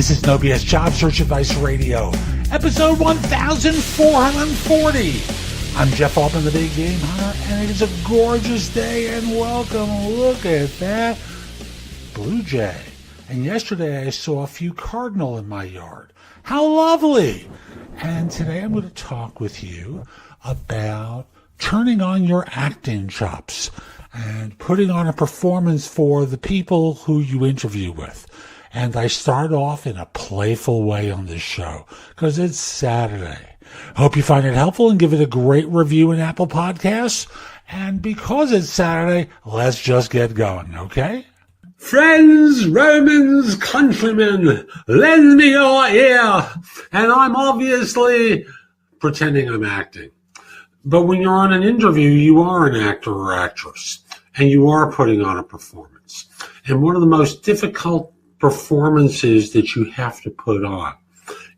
This is No BS Job Search Advice Radio, episode 1440. I'm Jeff Altman, the Big Game Hunter, and it is a gorgeous day, and welcome. Look at that blue jay. And yesterday I saw a few cardinal in my yard. How lovely. And today I'm going to talk with you about turning on your acting chops and putting on a performance for the people who you interview with. And I start off in a playful way on this show because it's Saturday. Hope you find it helpful and give it a great review in Apple Podcasts. And because it's Saturday, let's just get going, okay? Friends, Romans, countrymen, lend me your ear. And I'm obviously pretending I'm acting. But when you're on an interview, you are an actor or actress, and you are putting on a performance. And one of the most difficult performances that you have to put on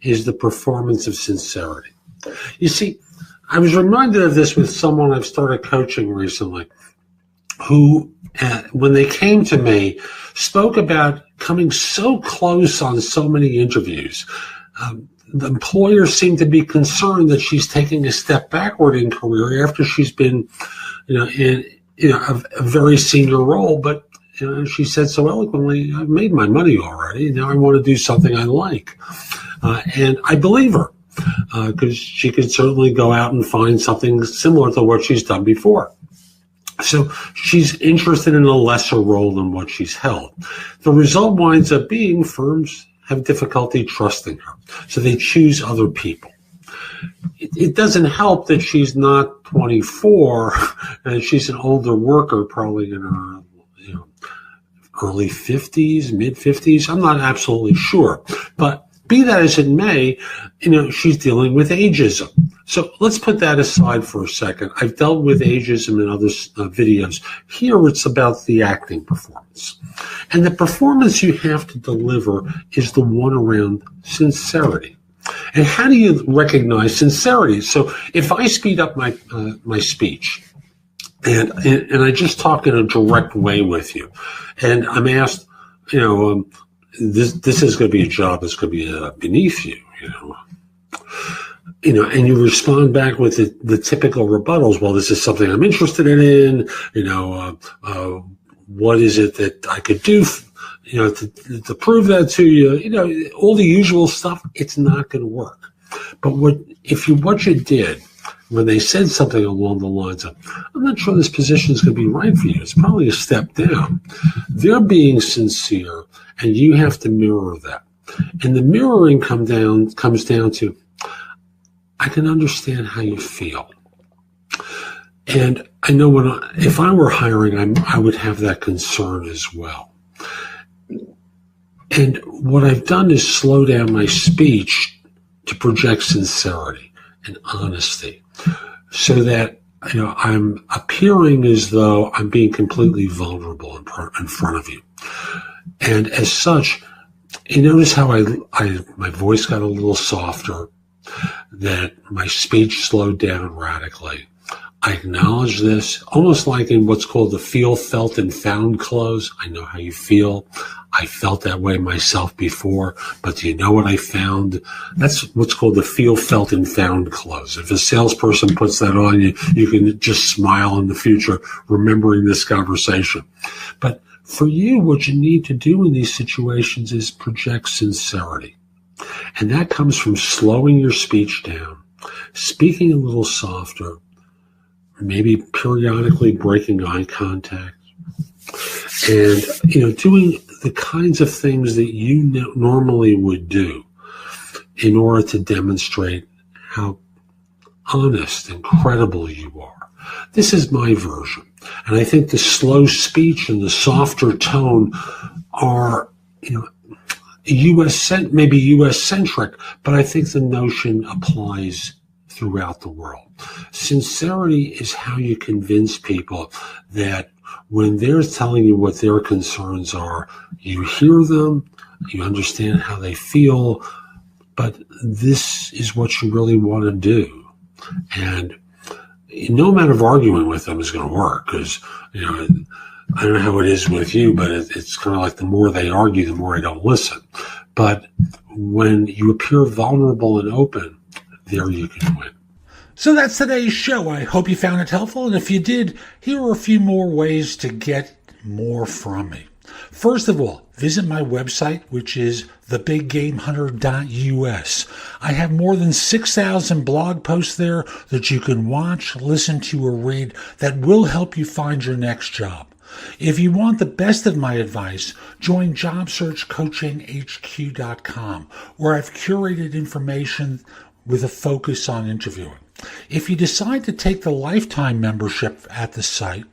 is the performance of sincerity. You see, I was reminded of this with someone I've started coaching recently who, when they came to me, spoke about coming so close on so many interviews. The employer seemed to be concerned that she's taking a step backward in career after she's been, in a very senior role. But she said so eloquently, I've made my money already. Now I want to do something I like. And I believe her because she could certainly go out and find something similar to what she's done before. So she's interested in a lesser role than what she's held. The result winds up being firms have difficulty trusting her, so they choose other people. It doesn't help that she's not 24 and she's an older worker, probably in her early 50s, mid 50s. I'm not absolutely sure, but be that as it may, she's dealing with ageism. So let's put that aside for a second. I've dealt with ageism in other videos. Here it's about the acting performance. And the performance you have to deliver is the one around sincerity. And how do you recognize sincerity? So if I speed up my speech, and I just talk in a direct way with you, and I'm asked, this is going to be a job that's going to be beneath you, and you respond back with the typical rebuttals. Well, this is something I'm interested in. What is it that I could do, to prove that to you? All the usual stuff. It's not going to work. But what you did when they said something along the lines of, I'm not sure this position is going to be right for you. It's probably a step down. They're being sincere, and you have to mirror that. And the mirroring comes down to, I can understand how you feel. And I know if I were hiring, I would have that concern as well. And what I've done is slow down my speech to project sincerity and honesty so that, I'm appearing as though I'm being completely vulnerable in front of you. And as such, you notice how my voice got a little softer, that my speech slowed down radically. I acknowledge this, almost like in what's called the feel, felt, and found close. I know how you feel. I felt that way myself before, but do you know what I found? That's what's called the feel, felt, and found close. If a salesperson puts that on you, you can just smile in the future, remembering this conversation. But for you, what you need to do in these situations is project sincerity. And that comes from slowing your speech down, speaking a little softer, maybe periodically breaking eye contact, and, doing the kinds of things that you normally would do in order to demonstrate how honest and credible you are. This is my version. And I think the slow speech and the softer tone are, maybe U.S.-centric, but I think the notion applies throughout the world. Sincerity is how you convince people that when they're telling you what their concerns are, you hear them, you understand how they feel, but this is what you really want to do. And no amount of arguing with them is going to work because, I don't know how it is with you, but it's kind of like the more they argue, the more I don't listen. But when you appear vulnerable and open, there you can win. So that's today's show. I hope you found it helpful. And if you did, here are a few more ways to get more from me. First of all, visit my website, which is thebiggamehunter.us. I have more than 6,000 blog posts there that you can watch, listen to, or read that will help you find your next job. If you want the best of my advice, join JobSearchCoachingHQ.com, where I've curated information with a focus on interviewing. If you decide to take the lifetime membership at the site,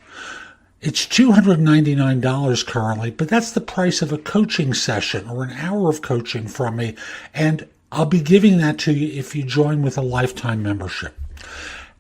it's $299 currently, but that's the price of a coaching session or an hour of coaching from me, and I'll be giving that to you if you join with a lifetime membership.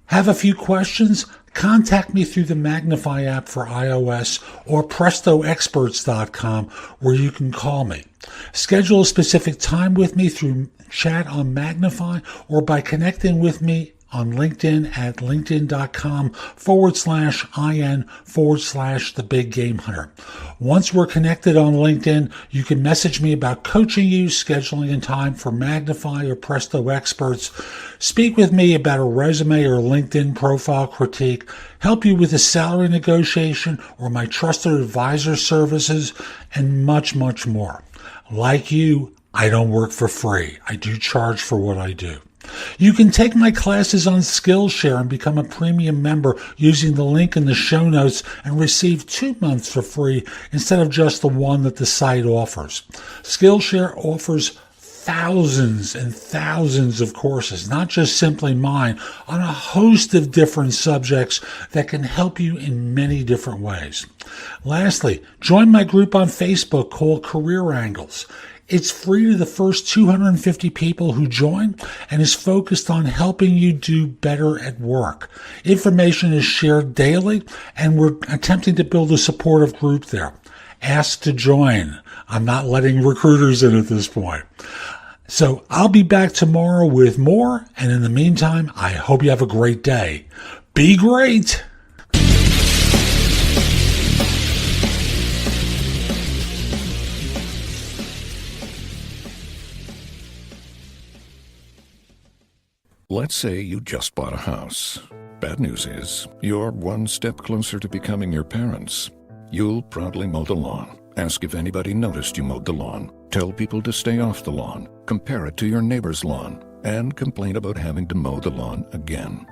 Have a few questions? Contact me through the Magnify app for iOS or PrestoExperts.com, where you can call me. Schedule a specific time with me through chat on Magnify or by connecting with me on LinkedIn at linkedin.com/IN/The Big Game Hunter. Once we're connected on LinkedIn, you can message me about coaching you, scheduling a time for Magnify or Presto Experts, speak with me about a resume or LinkedIn profile critique, help you with a salary negotiation or my trusted advisor services, and much, much more. Like you, I don't work for free. I do charge for what I do. You can take my classes on Skillshare and become a premium member using the link in the show notes and receive 2 months for free instead of just the one that the site offers. Skillshare offers thousands and thousands of courses, not just simply mine, on a host of different subjects that can help you in many different ways. Lastly, join my group on Facebook called Career Angles. It's free to the first 250 people who join and is focused on helping you do better at work. Information is shared daily, and we're attempting to build a supportive group there. Ask to join. I'm not letting recruiters in at this point. So I'll be back tomorrow with more, and in the meantime, I hope you have a great day. Be great! Let's say you just bought a house. Bad news is, you're one step closer to becoming your parents. You'll proudly mow the lawn. Ask if anybody noticed you mowed the lawn. Tell people to stay off the lawn. Compare it to your neighbor's lawn. And complain about having to mow the lawn again.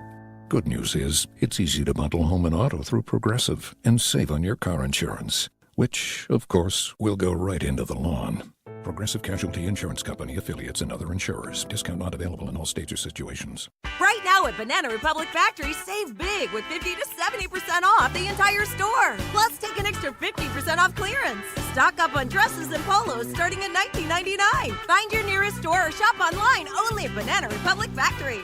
Good news is, it's easy to bundle home and auto through Progressive and save on your car insurance, which, of course, will go right into the lawn. Progressive Casualty Insurance Company, affiliates, and other insurers. Discount not available in all states or situations. Right now at Banana Republic Factory, save big with 50 to 70% off the entire store. Plus, take an extra 50% off clearance. Stock up on dresses and polos starting at $19.99. Find your nearest store or shop online only at Banana Republic Factory.